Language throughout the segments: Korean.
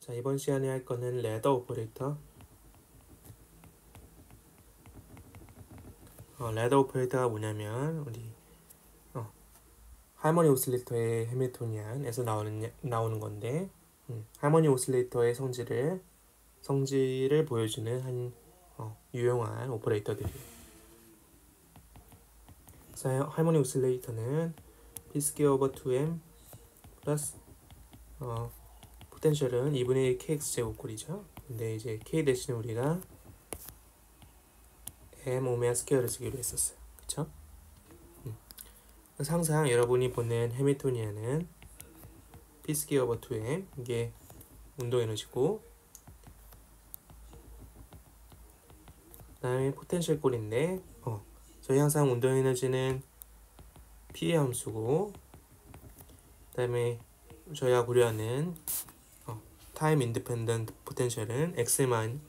자, 이번 시간에 할 거는 레더 오퍼레이터. 레더 오퍼레이터가 뭐냐면 우리 하모니 오실레이터의 해밀토니안에서 나오는 건데, 하모니 오실레이터의 성질을 보여주는 한 유용한 오퍼레이터들이에요. 그래서 하모니 오실레이터는 P 스퀘어 오버 2m 플러스 포텐셜은 2분의 1 kx 제곱꼴이죠. 근데 이제 k 대신에 우리가 m 오메가 스퀘어를 쓰기로 했었어요. 그쵸? 그래서 항상 여러분이 보는 해밀토니안은 P 스퀘어 오버 2m, 이게 운동 에너지고, 그 다음에 포텐셜 꼴인데 저희 항상 운동 에너지는 P의 함수고, 그 다음에 저희가 고려하는 타임 인디펜던트 포텐셜은 X에만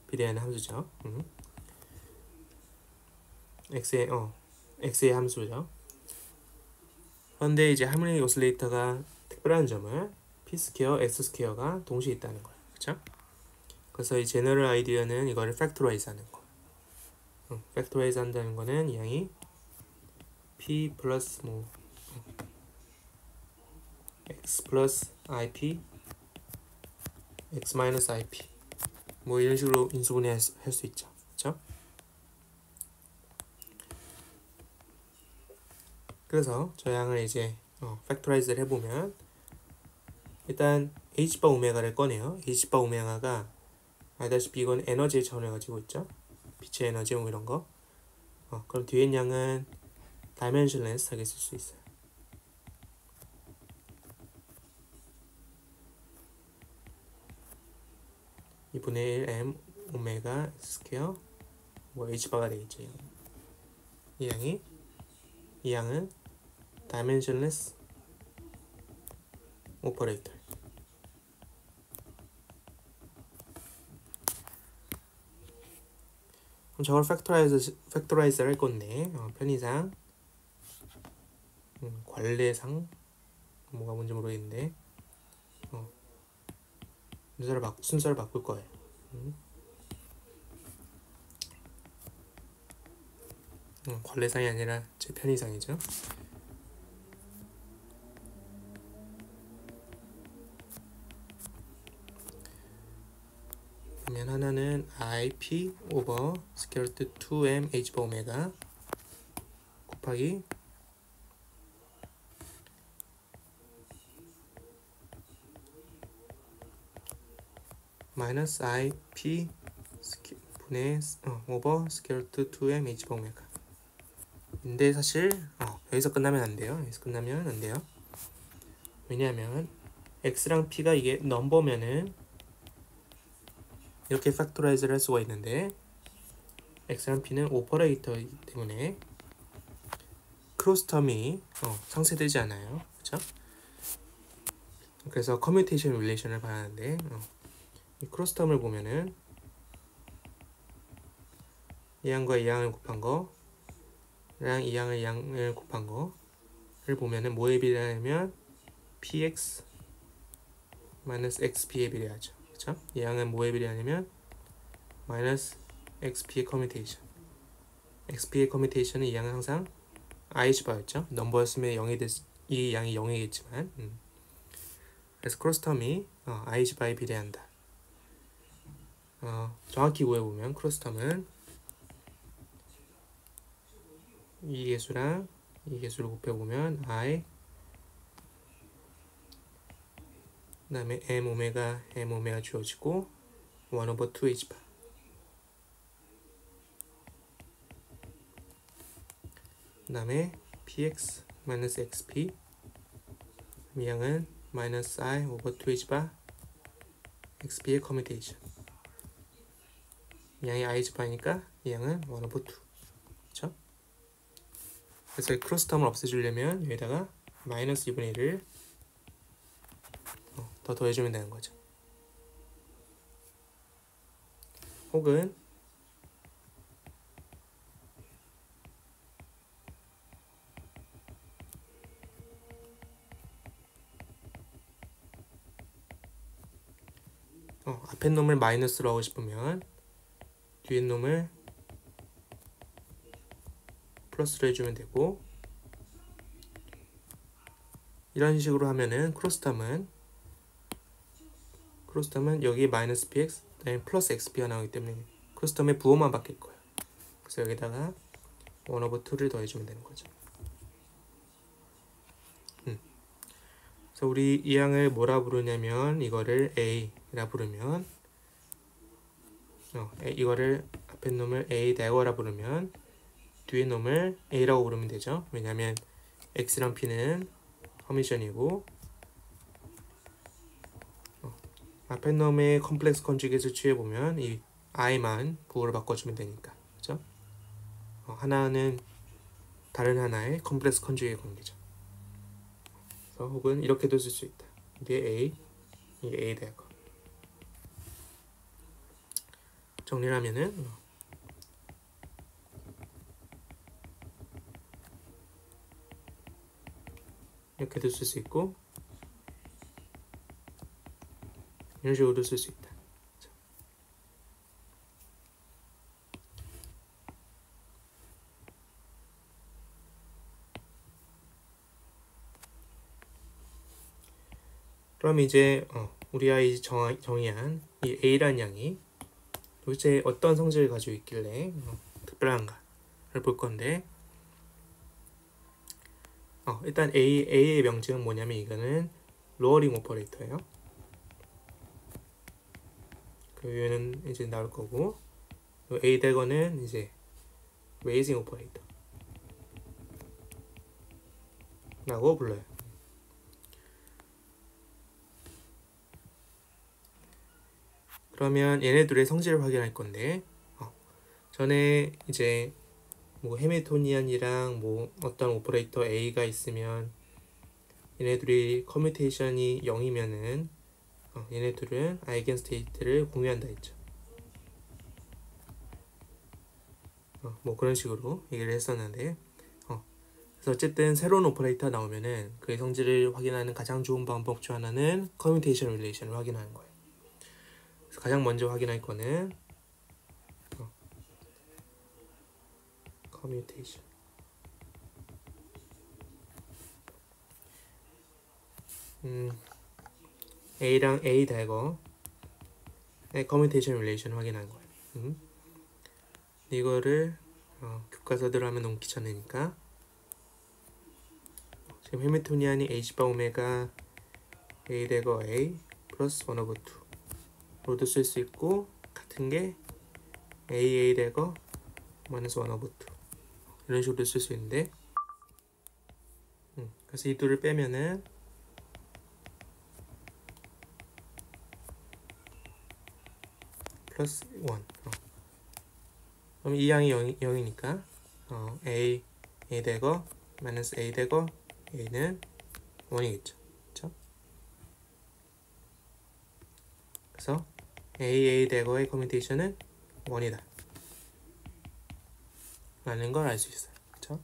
비례하는 함수죠. X의 함수죠. 그런데 이제 하모니 오실레이터가 특별한 점은 P 스퀘어, X 스퀘어가 동시에 있다는 거예요. 그쵸? 그래서 이 제너럴 아이디어는 이거를 팩토라이즈 하는 거. 팩토라이즈 한다는 거는 이 양이 P 플러스 X 플러스 IP X 마이너스 IP 이런 식으로 인수분해 할 수 있죠. 그쵸? 그래서 저 양을 이제 팩토라이즈를 해보면, 일단 H바 오메가를 꺼내요. H바 오메가가 알다시피 이건 에너지의 차원을 가지고 있죠. 빛의 에너지 이런 거. 그럼 뒤에 있는 양은 다이멘션레스하게 쓸 수 있어요. (2분의 1 m 오메가 스퀘어) H바가 되겠죠. 이 양은 다이멘션레스 오퍼레이터. 그럼 저걸 팩토라이즈 할 건데, 편의상, 관례상, 뭐가 뭔지 모르겠는데, 순서를 바꿀 거예요. 관례상이 아니라 제 편의상이죠. 그러면 하나는 IP 오버 스퀘어 루트 2m H바 오메가 곱하기 마이너스 IP 분의 오버 스퀘어 루트 2m H바 오메가. 근데 사실 여기서 끝나면 안 돼요. 왜냐하면 X랑 P가 이게 넘버면은 이렇게 팩토라이즈를 할 수가 있는데, X랑 P는 오퍼레이터이기 때문에 크로스텀이 상쇄되지 않아요. 그쵸? 그래서 커뮤테이션 릴레이션을 봐야 하는데, 이 크로스텀을 보면은 이 양과 이 양을 곱한 거랑 이 양을 곱한 거를 보면은 뭐에 비례하냐면 px 마이너스 xp에 비례하죠. 그쵸? 이 양은 뭐에 비례하냐면 마이너스 xp의 커뮤테이션. xp의 커뮤테이션은 이 양은 항상 ih바였죠. 넘버였으면 이 양이 0이겠지만, 그래서 크로스텀이 ih바에 비례한다. 정확히 구해보면 크로스텀은 이 개수랑 이 개수를 곱해보면 I, 그 다음에 m 오메가 주어지고 1 over 2 h바, 그 다음에 px 마이너스 xp, 이 양은 마이너스 I over 2 h바 xp의 커뮤테이션. 이 양이 ih바니까 이 양은 1 over 2. 그쵸? 그래서 이 크로스텀을 없애주려면 여기다가 마이너스 2분의 1을 더 더해주면 되는 거죠. 혹은 앞에 놈을 마이너스로 하고 싶으면 뒤에 놈을 플러스로 해주면 되고, 이런 식으로 하면은 크로스텀은 여기 마이너스 px 그다음에 플러스 xp가 나오기 때문에 크로스텀의 부호만 바뀔 거예요. 그래서 여기다가 1/2를 더해주면 되는 거죠. 그래서 우리 이 양을 뭐라 부르냐면, 이거를 a라 부르면, 이거를 앞에 놈을 a 대거라 부르면 뒤에 놈을 a라고 부르면 되죠. 왜냐면 x랑 p는 허미션이고, 앞에 놈의 컴플렉스 컨주게이트를 취해보면 이 i만 부호를 바꿔주면 되니까, 그죠? 하나는 다른 하나의 컴플렉스 컨주게이트 관계죠. 그래서 혹은 이렇게도 쓸 수 있다. 이게 a, 이게 a 대거. 정리를 하면은 이렇게도 쓸 수 있고, 이런 식으로도 쓸 수 있다. 그럼 이제 우리 아이 정의한 이 a라는 양이 도대체 어떤 성질을 가지고 있길래 특별한가를 볼 건데, 일단 a의 명칭은 뭐냐면, 이거는 로어링 오퍼레이터예요. 그 이유는 이제 나올 거고, a 대거는 이제 레이징 오퍼레이터 라고 불러요. 그러면 얘네들의 성질을 확인할 건데, 전에 이제 뭐 해밀토니안이랑 뭐 어떤 오퍼레이터 a가 있으면 얘네들이 커뮤테이션이 0이면은 얘네들은 아이겐 스테이트를 공유한다 했죠. 뭐 그런 식으로 얘기를 했었는데, 그래서 어쨌든 새로운 오퍼레이터 나오면은 그의 성질을 확인하는 가장 좋은 방법 중 하나는 커뮤테이션 릴레이션을 확인하는 거예요. 그래서 가장 먼저 확인할 거는 커뮤테이션. a랑 a 대거의 커뮤테이션 릴레이션 확인하는 거예요. 이거를 교과서대로 하면 너무 귀찮으니까, 지금 해밀토니안이 h바 오메가 a 대거 a 플러스 1/2 로도 쓸 수 있고, 같은 게 a 대거 마이너스 1/2 이런 식으로 쓸 수 있는데, 그래서 이 둘을 빼면은 플러스 1. 그럼 이 양이 0이니까 a 대거 마이너스 a 대거 a는 1이겠죠. 그렇죠? 그래서 a 대거의 커뮤테이션은 1이다 라는 걸 알 수 있어요. 그렇죠?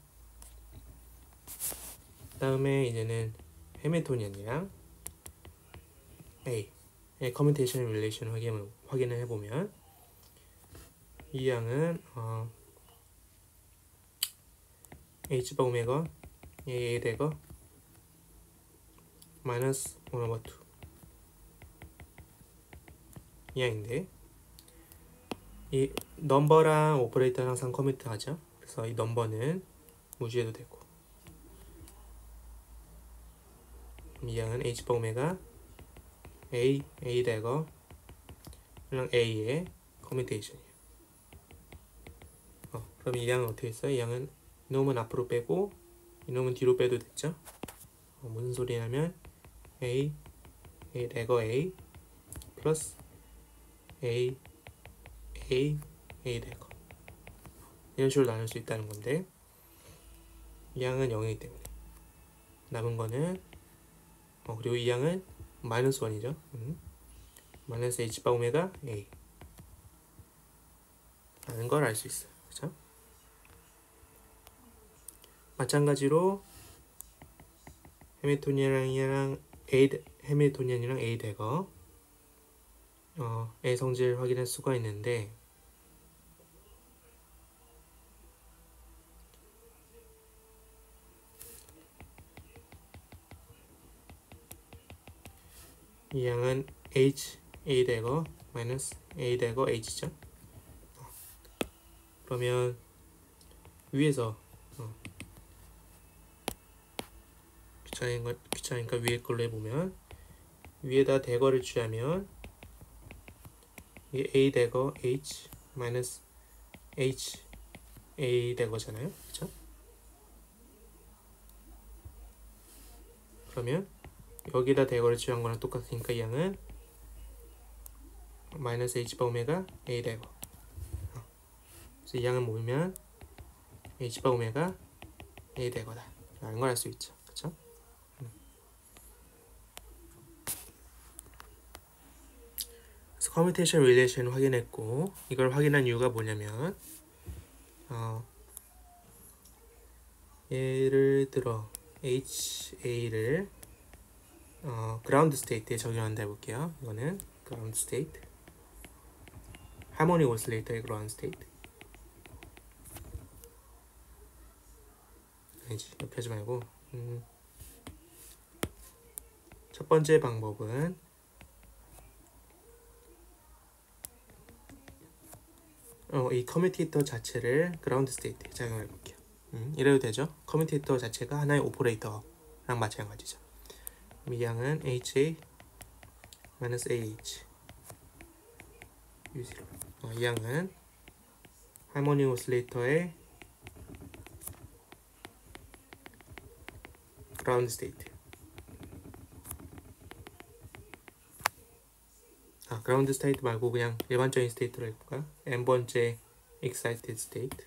다음에 이제는 해밀토니안이랑 a의 커뮤테이션 릴레이션 확인을 해보면, 이 양은 h바 오메가 a 대거 마이너스 1/2 이 양인데, 이 넘버랑 오퍼레이터는 항상 커뮤트 하죠. 그래서 이 넘버는 무시해도 되고, 이 양은 h바 오메가 a 대거 랑 a의 커뮤테이션이에요. 그럼 이 양은 어떻게 했어요? 이 양은 이놈은 앞으로 빼고 이놈은 뒤로 빼도 됐죠? 무슨 소리냐면 a 대거 a 플러스 a 대거 이런 식으로 나눌 수 있다는 건데, 이 양은 0이기 때문에 남은 거는 그리고 이 양은 마이너스 1이죠. 마이너스 h바 오메가 a 라는 걸 알 수 있어요. 그렇죠? 마찬가지로 해밀토니안이랑 a 대거 의 성질 확인할 수가 있는데 이 양은 h a 대거 마이너스 a 대거 h죠. 그러면 위에서 귀찮으니까 위에 걸로 해보면 위에다 대거를 취하면 이게 a 대거 h 마이너스 h a 대거잖아요. 그쵸? 그러면 여기다 대거를 취한 거랑 똑같으니까 이 양은 마이너스 h바 오메가 a 대거. 그래서 이 양을 모으면 h바 오메가 a 대거다 라는 걸 알 수 있죠. 그쵸? 그래서 커뮤테이션 릴레이션 확인했고, 이걸 확인한 이유가 뭐냐면 예를 들어 HA를 그라운드 스테이트에 적용한다 해볼게요. 이거는 그라운드 스테이트, 하모닉 오실레이터의 그라운드 스테이트. 아니지, 옆에 하지 말고 첫 번째 방법은 이 커뮤테이터 자체를 그라운드 스테이트에 적용해 볼게요. 이래도 되죠? 커뮤테이터 자체가 하나의 오퍼레이터랑 마찬가지죠. 이 양은 HA 마이너스 AH U0. 이 양은 하모닉 오실레이터의 그라운드 스테이트. 그라운드 스테이트 말고 그냥 일반적인 스테이트로 해볼까요? n번째 excited state.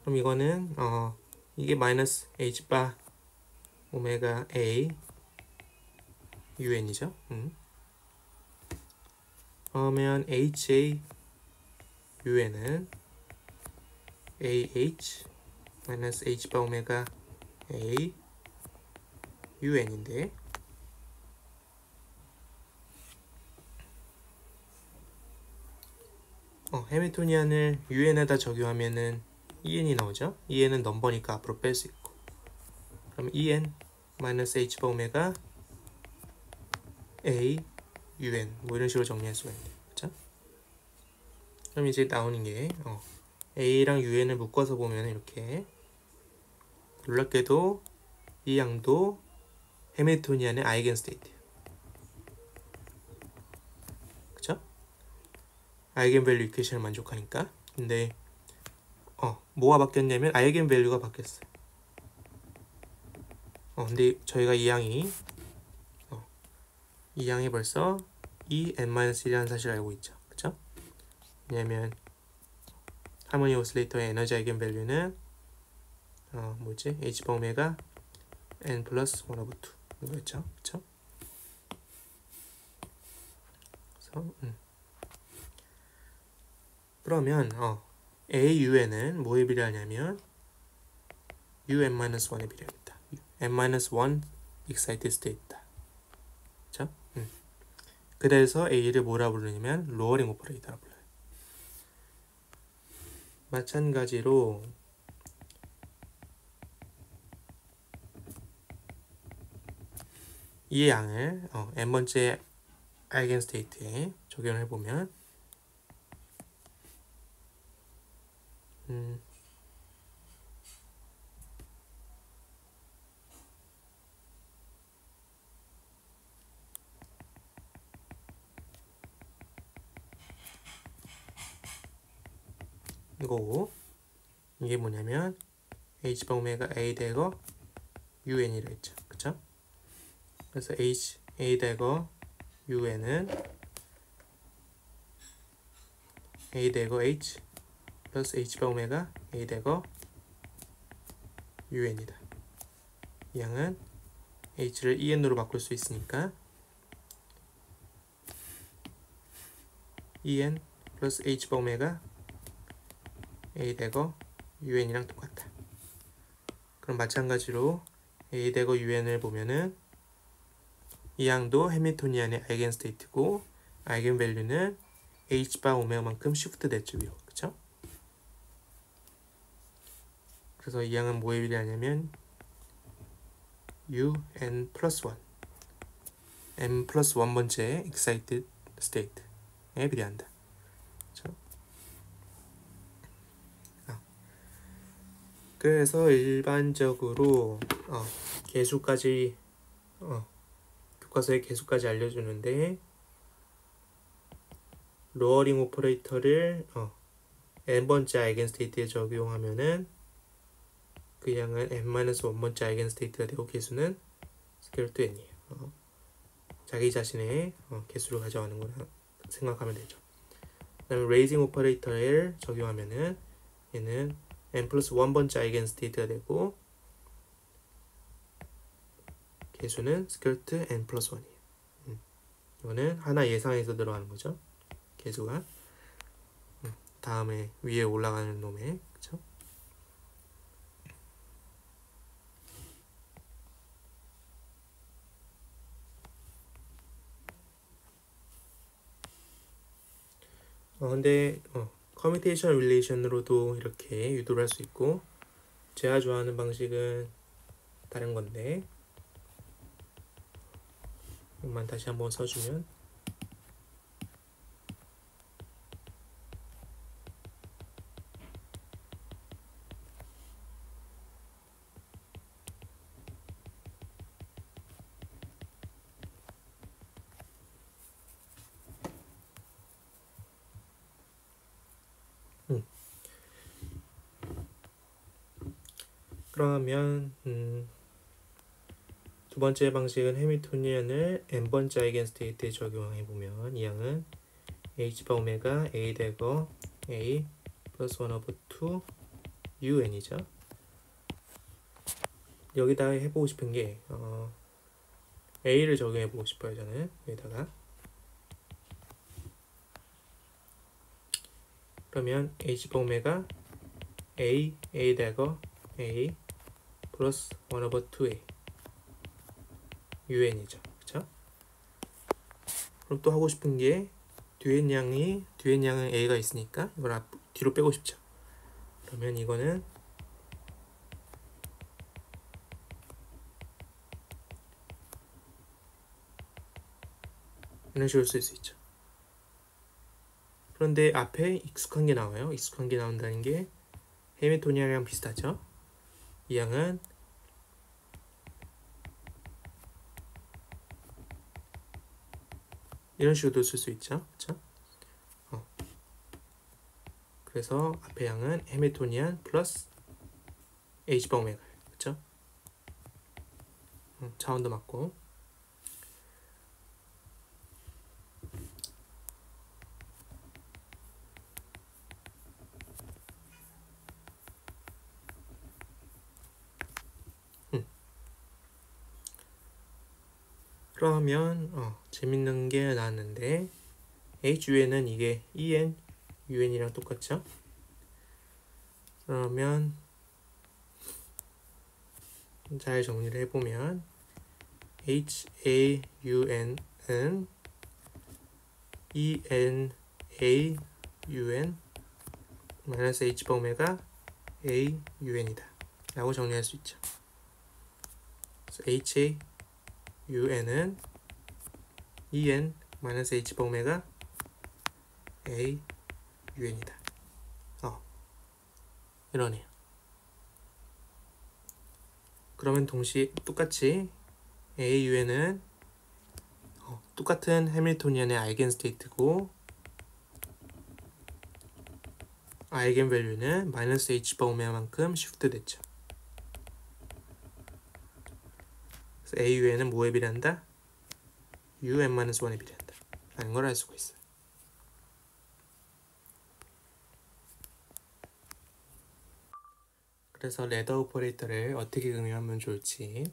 그럼 이거는 이게 마이너스 h바 오메가 a un이죠. 그러면 ha un은 ah 마이너스 h바 오메가 a un인데 해밀토니안을 un에다 적용하면은 en이 나오죠. en은 넘버니까 앞으로 뺄 수 있고, 그럼 en 마이너스 h바 오메가 a un 뭐 이런 식으로 정리할 수가 있네요. 그쵸? 그럼 이제 나오는 게 a랑 un을 묶어서 보면 이렇게, 놀랍게도 이 양도 해밀토니안의 아이겐 스테이트예요. 그쵸? 아이겐 밸류 이퀘이션을 만족하니까. 근데 뭐가 바뀌었냐면 아이겐 밸류가 바뀌었어요. 근데 저희가 이 양이 벌써 n-1이라는 사실을 알고 있죠. 그쵸? 왜냐면 하모닉 오실레이터의 에너지 아이겐 밸류는 뭐지? h바 오메가 n 플러스 1 오브 2 이거였죠. 그쵸? 그래서 그러면 AUN은 뭐에 비례하냐면 UN-1에 비례합니다. n-1 excited state다. 그쵸? 그래서 A를 뭐라 부르냐면 로어링 오퍼레이터라 불러요. 마찬가지로 이 양을 n번째 아이겐 스테이트에 적용을 해보면 이거고, 이게 뭐냐면 h바 오메가 a 대거 un이라 했죠. 그쵸? 그래서 a 대거 un은 a 대거 h 플러스 h바 오메가 a 대거 un이다. 이 양은 h를 en으로 바꿀 수 있으니까 en 플러스 h바 오메가 a 대거 un이랑 똑같다. 그럼 마찬가지로 a 대거 un을 보면은 이 양도 해밀토니안의 아이겐 스테이트고 아이겐 밸류는 h바 오메가만큼 시프트 됐죠 위로. 그쵸? 그래서 이 양은 뭐에 비례하냐면 un 플러스 1 n 플러스 1번째 excited state에 비례한다. 그쵸? 그래서 일반적으로 개수까지 교과서의 개수까지 알려주는데 로어링 오퍼레이터를 n번째 아이겐스테이트에 적용하면은 그 양은 n-1번째 아이겐스테이트가 되고 개수는 스퀘어루트 n이에요. 자기 자신의 개수를 가져가는 거라 생각하면 되죠. 그 다음에 레이징 오퍼레이터를 적용하면은 얘는 n 플러스 1번째 아이겐스테이트가 되고 개수는 스퀘어루트 n 플러스 1이에요. 이거는 하나 예상해서 들어가는 거죠. 개수가 다음에 위에 올라가는 놈에. 그쵸? 근데 커뮤테이션 릴레이션으로도 이렇게 유도를 할 수 있고 제가 좋아하는 방식은 다른 건데 이것만 다시 한번 써주면 그러면 두 번째 방식은 해밀토니안을 n번째 아이겐스테이트에 적용해보면 이 양은 h바 오메가 a 대거 a 플러스 1 오버 2 un이죠. 여기다가 해보고 싶은 게 a를 적용해보고 싶어요. 저는 여기다가 그러면 h바 오메가 a 대거 a 플러스 1 오버 2a un이죠. 그쵸? 그럼 또 하고 싶은 게 뒤에 양은 a가 있으니까 이걸 뒤로 빼고 싶죠. 그러면 이거는 이런 식으로 쓸 수 있죠. 그런데 앞에 익숙한 게 나와요. 익숙한 게 나온다는 게 해밀토니안이랑 비슷하죠. 이 양은 이런 식으로도 쓸 수 있죠. 그쵸? 그래서 앞에 양은 해밀토니안 플러스 h바 오메가. 그쵸? 차원도 맞고. 그러면 재밌는 게 나왔는데 HUN은 이게 EN, UN이랑 똑같죠? 그러면 잘 정리를 해보면 HAUN은 ENAUN 마이너스 H바 오메가 AUN이다 라고 정리할 수 있죠. 그래서 HAUN은 EN 마이너스 H바 오메가 AUN이다. 이러네요. 그러면 똑같이 AUN은 똑같은 해밀토니안의 아이겐스테이트고 아이겐밸류는 마이너스 H바 오메가만큼 시프트 됐죠. 그래서 AUN은 뭐에 비례한다? UN-1에 비례한다 라는 걸 알 수가 있어요. 그래서 레더 오퍼레이터를 어떻게 응용하면 좋을지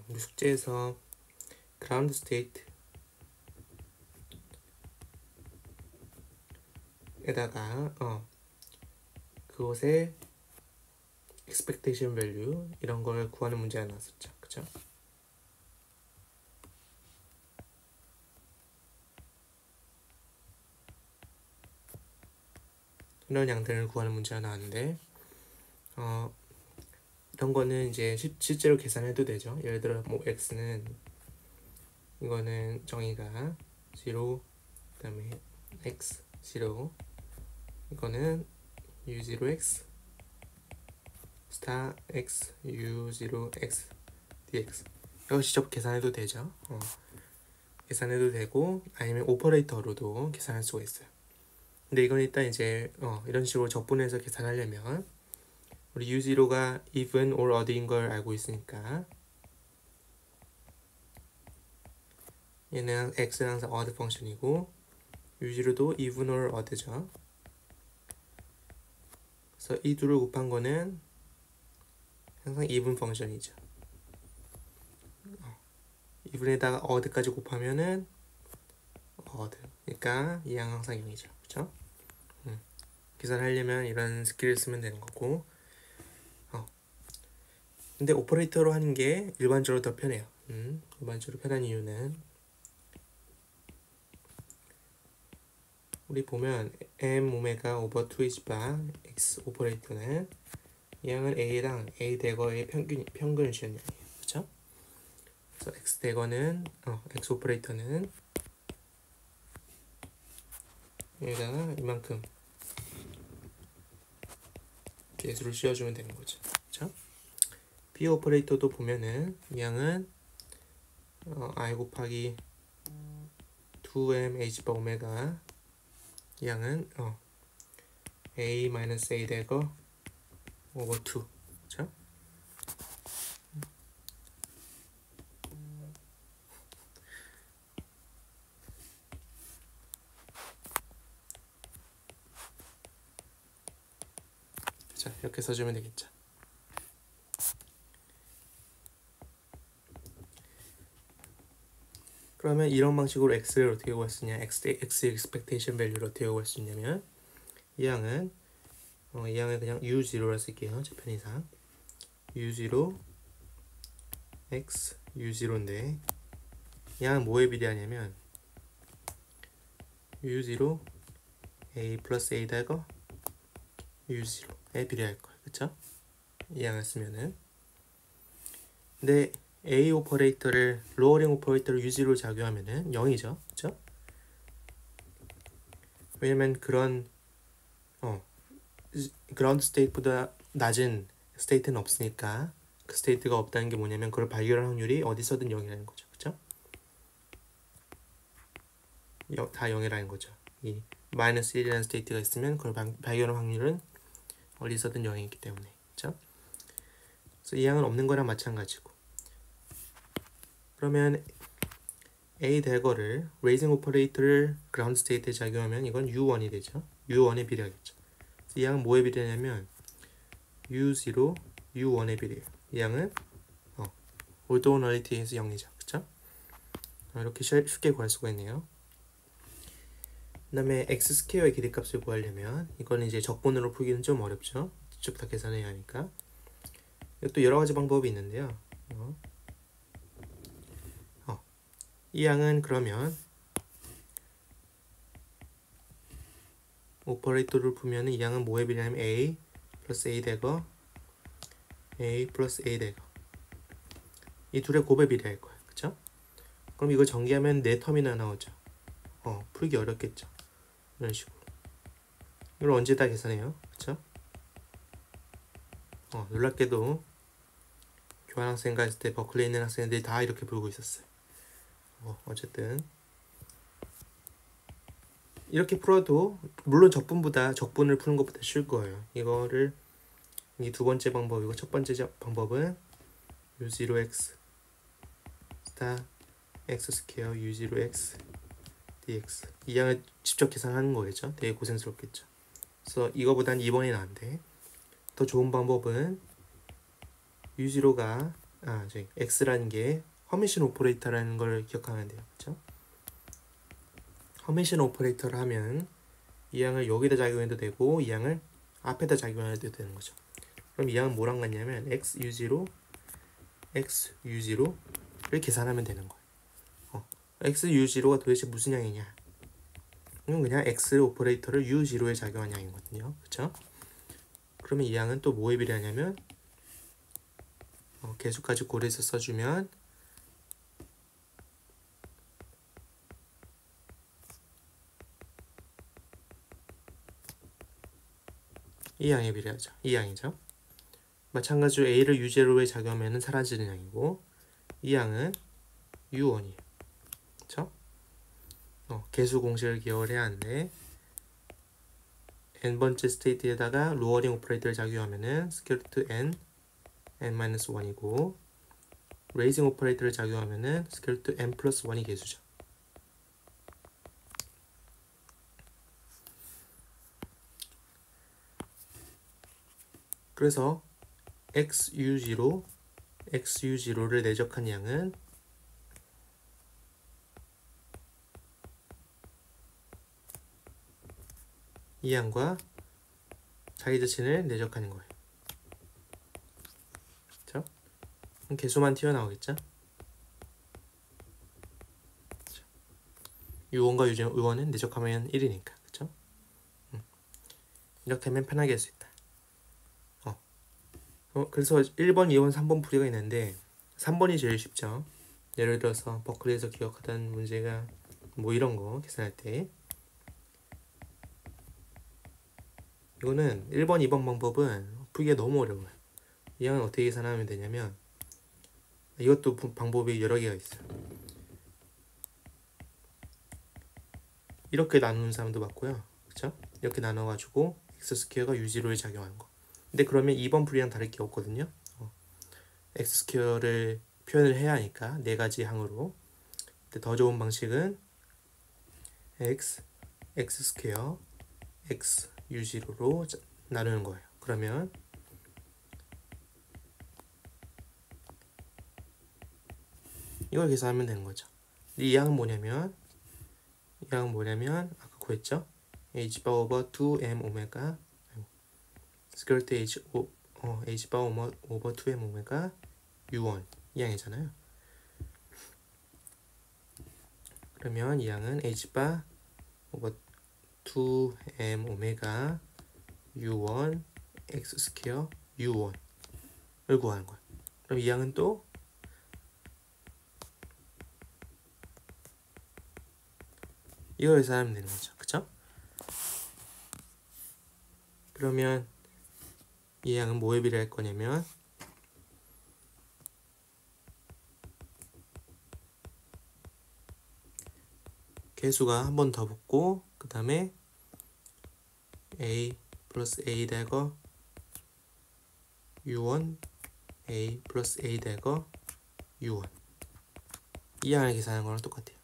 우리 숙제에서 그라운드 스테이트 에다가 그곳에 expectation value 이런 걸 구하는 문제가 나왔었죠. 그쵸? 이런 양들을 구하는 문제가 나왔는데 이런 거는 이제 실제로 계산해도 되죠. 예를 들어 뭐 x는 이거는 정의가 0 그다음에 x 0 이거는 u0x 스타 x u0x dx 이거 직접 계산해도 되죠. 계산해도 되고 아니면 오퍼레이터로도 계산할 수가 있어요. 근데 이건 일단 이제 이런 식으로 적분해서 계산하려면 우리 u0가 even or odd인 걸 알고 있으니까 얘는 x는 항상 odd 펑션이고 u0도 even or odd죠. 그래서 이 둘을 곱한 거는 항상 even 펑션이죠. even에다가 odd까지 곱하면은 odd. 그러니까 이 양 항상 0이죠. 그렇죠? 계산하려면 이런 스킬을 쓰면 되는 거고. 근데 오퍼레이터로 하는 게 일반적으로 더 편해요. 일반적으로 편한 이유는 우리 보면 m 오메가 오버 2h 바 x 오퍼레이터는 이 양은 a랑 a 대거의 평균을 지은 양이에요. 그렇죠? 그래서 x 대거는 x 오퍼레이터는 여기다가 이만큼 개수를 씌워주면 되는 거죠. 그렇죠? b 오퍼레이터도 보면은 이 양은 i 곱하기 2m h 바 오메가 이 양은 a 마이너스 a 대거 오버 2 그렇죠? 자, 이렇게 써주면 되겠죠. 그러면 이런 방식으로 x를 어떻게 구할 수 있냐? x expectation value를 어떻게 구할 수 있냐면 이 양은 그냥 u0라 쓸게요. 제 편의상 u0 x u0인데 이 양은 뭐에 비례하냐면 u0 a 플러스 a 대거 u0에 비례할 거예요. 그쵸? 이 양을 쓰면은 근데 a 오퍼레이터를 로어링 오퍼레이터를 u0로 작용하면은 0이죠. 그쵸? 왜냐면 그런 그라운드 스테이트보다 낮은 스테이트는 없으니까 그 스테이트가 없다는 게 뭐냐면 그걸 발견할 확률이 어디서든 0이라는 거죠. 그쵸? 다 0이라는 거죠. 이 마이너스 1이라는 스테이트가 있으면 그걸 발견할 확률은 어디서든 0이기 때문에. 그쵸? 그래서 이 양은 없는 거랑 마찬가지고 그러면 a 대거를 레이징 오퍼레이터를 그라운드 스테이트에 작용하면 이건 u1이 되죠. u1에 비례하겠죠. 이 양은 뭐에 비례하냐면 u0, u1에 비례해요. 이 양은 올도너리티에서 0이죠. 그쵸? 이렇게 쉽게 구할 수가 있네요. 그 다음에 x 스퀘어의 기대값을 구하려면 이거는 이제 적분으로 풀기는 좀 어렵죠. 직접 다 계산해야 하니까. 또 여러 가지 방법이 있는데요. 이 양은 그러면 오퍼레이터를 풀면 이 양은 뭐에 비례하면 a 플러스 a 대거 a 플러스 a 대거 이 둘의 곱에 비례할 거예요. 그쵸? 그럼 이거 전개하면 4텀이나 나오죠. 풀기 어렵겠죠. 이런 식으로 이걸 언제 다 계산해요. 그쵸? 놀랍게도 교환학생 갔을 때 버클리에 있는 학생들이 다 이렇게 풀고 있었어요. 어쨌든 이렇게 풀어도 물론 적분을 푸는 것보다 쉬울 거예요. 이거를 이 두 번째 방법이고 첫 번째 방법은 u0x 스타 x 스퀘어 u0x dx 이 양을 직접 계산하는 거겠죠. 되게 고생스럽겠죠. 그래서 이거보단 2번이 나은데 더 좋은 방법은 u0가 x라는 게 허미션 오퍼레이터라는 걸 기억하면 돼요. 그렇죠? 허미션 오퍼레이터를 하면 이 양을 여기다 작용해도 되고 이 양을 앞에다 작용해도 되는 거죠. 그럼 이 양은 뭐랑 같냐면 xu0, xu0를 계산하면 되는 거예요. xu0가 도대체 무슨 양이냐? 이건 그냥 x 오퍼레이터를 u0에 작용한 양이거든요. 그쵸? 그러면 이 양은 또 뭐에 비례하냐면 계수까지 고려해서 써주면 이 양에 비례하죠. 이 양이죠. 마찬가지로 a를 u0에 작용하면 사라지는 양이고 이 양은 u1이에요. 그쵸? 계수 공식을 기억을 해야 하는데 n번째 스테이트에다가 로어링 오퍼레이터를 작용하면은 스퀘어 루트 n-1이고 레이징 오퍼레이터를 작용하면은 스퀘어 루트 n 플러스 1이 계수죠. 그래서 xu0를 내적한 양은 이 양과 자기 자신을 내적하는 거예요. 그렇죠? 개수만 튀어나오겠죠? u1과 u1은 내적하면 1이니까. 그렇죠? 이렇게 하면 편하게 할 수 있다. 그래서 1번, 2번, 3번 풀이가 있는데 3번이 제일 쉽죠. 예를 들어서 버클리에서 기억하던 문제가 뭐 이런 거 계산할 때 이거는 1번, 2번 방법은 풀기가 너무 어려워요. 이 양은 어떻게 계산하면 되냐면 이것도 방법이 여러 개가 있어요. 이렇게 나누는 사람도 봤고요. 그쵸? 이렇게 나눠가지고 x스퀘어가 u0에 작용하는 거. 근데 그러면 2번 풀이랑 다를 게 없거든요. x스퀘어를 표현을 해야 하니까 네 가지 항으로. 근데 더 좋은 방식은 x스퀘어 x u0로 나누는 거예요. 그러면 이걸 계산하면 되는 거죠. 이 양은 뭐냐면 아까 구했죠? h 바 오버 2m 오메가 스퀘어트 h 바 오버 2m 오메가 u1 이 양이잖아요. 그러면 이 양은 h 바 오버 2m 오메가 u1 x 스퀘어 u1을 구하는 거예요. 그럼 이 양은 또 이걸 계산하면 되는 거죠. 그쵸? 그러면 이 양은 뭐에 비례할 거냐면 개수가 한 번 더 붙고 그 다음에 a 플러스 a 대거 u1 a 플러스 a 대거 u1 이 양을 계산하는 거랑 똑같아요.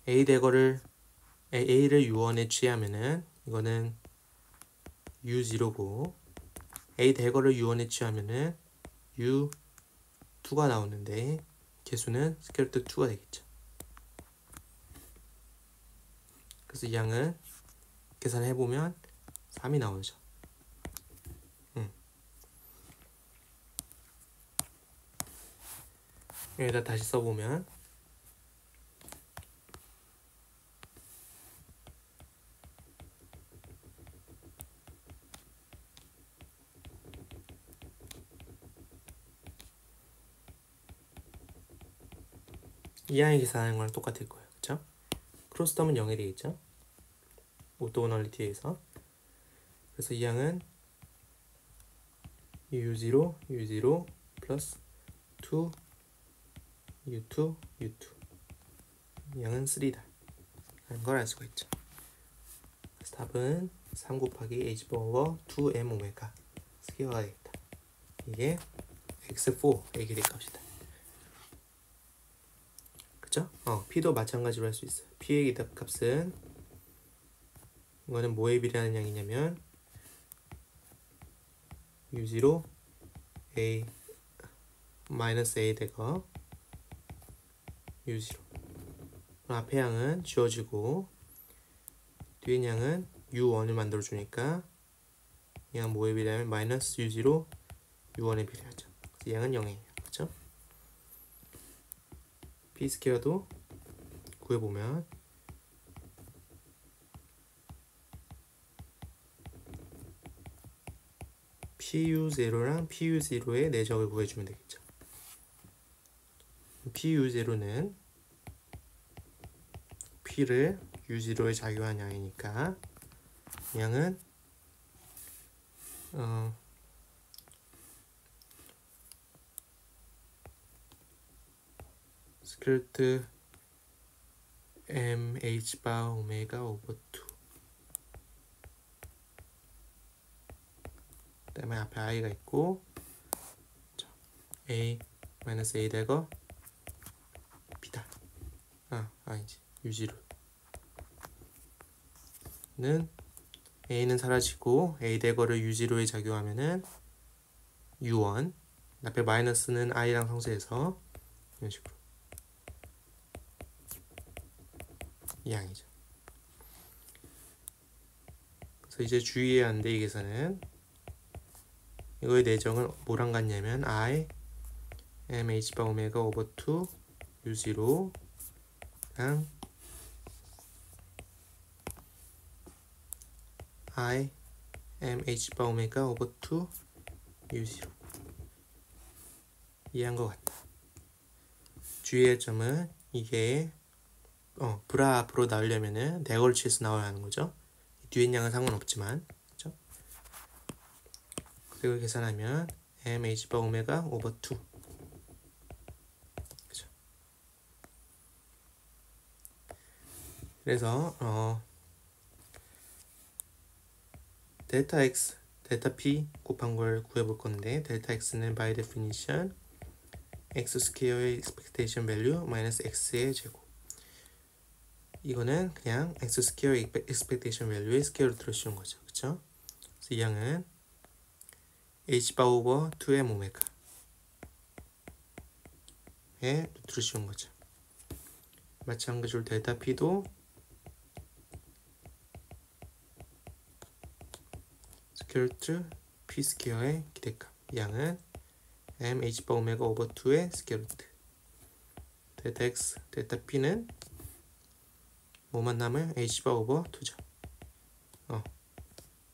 a를 u1에 취하면은 이거는 u0고 a 대거를 u1에 취하면은 u2가 나오는데 개수는 스퀘어 루트 2가 되겠죠. 그래서 이 양은 계산해보면 3이 나오죠. 여기다 다시 써보면 이 양이 계산하는 거랑 똑같을 거예요. 그쵸? 크로스텀은 0이 되겠죠? 오토고널리티에서. 그래서 이 양은 u0 플러스 2 u2 이 양은 3다 라는 걸 알 수가 있죠. 그래서 답은 3 곱하기 h 오버 2m 오메가 스퀘어가 되겠다. 이게 x4의 기대값이다. 그쵸? p도 마찬가지로 할 수 있어요. p의 기대값은 이거는 뭐에 비례하는 양이냐면 u0 a 마이너스 a 대거 u0 앞에 양은 지워지고 뒤에 양은 U1을 만들어주니까 이 양은 뭐에 비례하면 마이너스 U0, U1에 비례하죠. 그래서 이 양은 0이에요. 그렇죠? P 스퀘어도 구해보면 PU0랑 PU0의 내적을 구해주면 되겠죠. PU0는 P를 U0에 작용한 양이니까 이 양은 스퀘어루트 mh 바 오메가 오버 2 그다음에 앞에 i가 있고 a 마이너스 a 대거 b다. 아니지 u0는 a는 사라지고 a 대거를 u0에 작용하면은 u1 앞에 마이너스는 i랑 상쇄해서 이런 식으로 이 양이죠. 그래서 이제 주의해야 하는데 이 계산은 이거의 내정을 뭐랑 같냐면 i mh 바 오메가 오버 2 u0랑 i mh 바 오메가 오버 2 u0 이해한 것 같다. 주의할 점은 이게 브라 앞으로 나오려면은 대걸치에서 나와야 하는 거죠. 뒤에 양은 상관없지만, 그렇죠? 그리고 계산하면 mh 바 오메가 오버 2, 그렇죠? 그래서 델타 x, 델타 p 곱한 걸 구해볼 건데 델타 x는 by definition x 스퀘어의 expectation value 마이너스 x의 제곱. 이거는 그냥 x 스퀘어 expectation value의 스퀘어루트로 씌운 거죠. 그쵸? 그래서 이 양은 h 바 오버 2m 오메가의 루트로 씌운 거죠. 마찬가지로 델타 p도 스퀘어루트 p 스퀘어의 기대값. 이 양은 m h 바 오메가 오버 2의 스퀘어루트. 델타 x, 델타 p는 뭐만 남을 h 바 오버 2죠.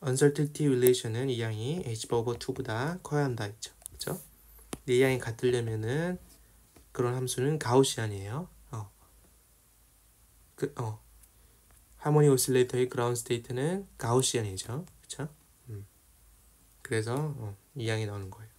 uncertainty relation은 이 양이 h 바 오버 2보다 커야 한다 했죠. 그죠? 이 양이 같으려면은 그런 함수는 가우시안이에요. 하모니 오실레이터의 그라운드 스테이트는 가우시안이죠. 그쵸? 그래서 이 양이 나오는 거예요.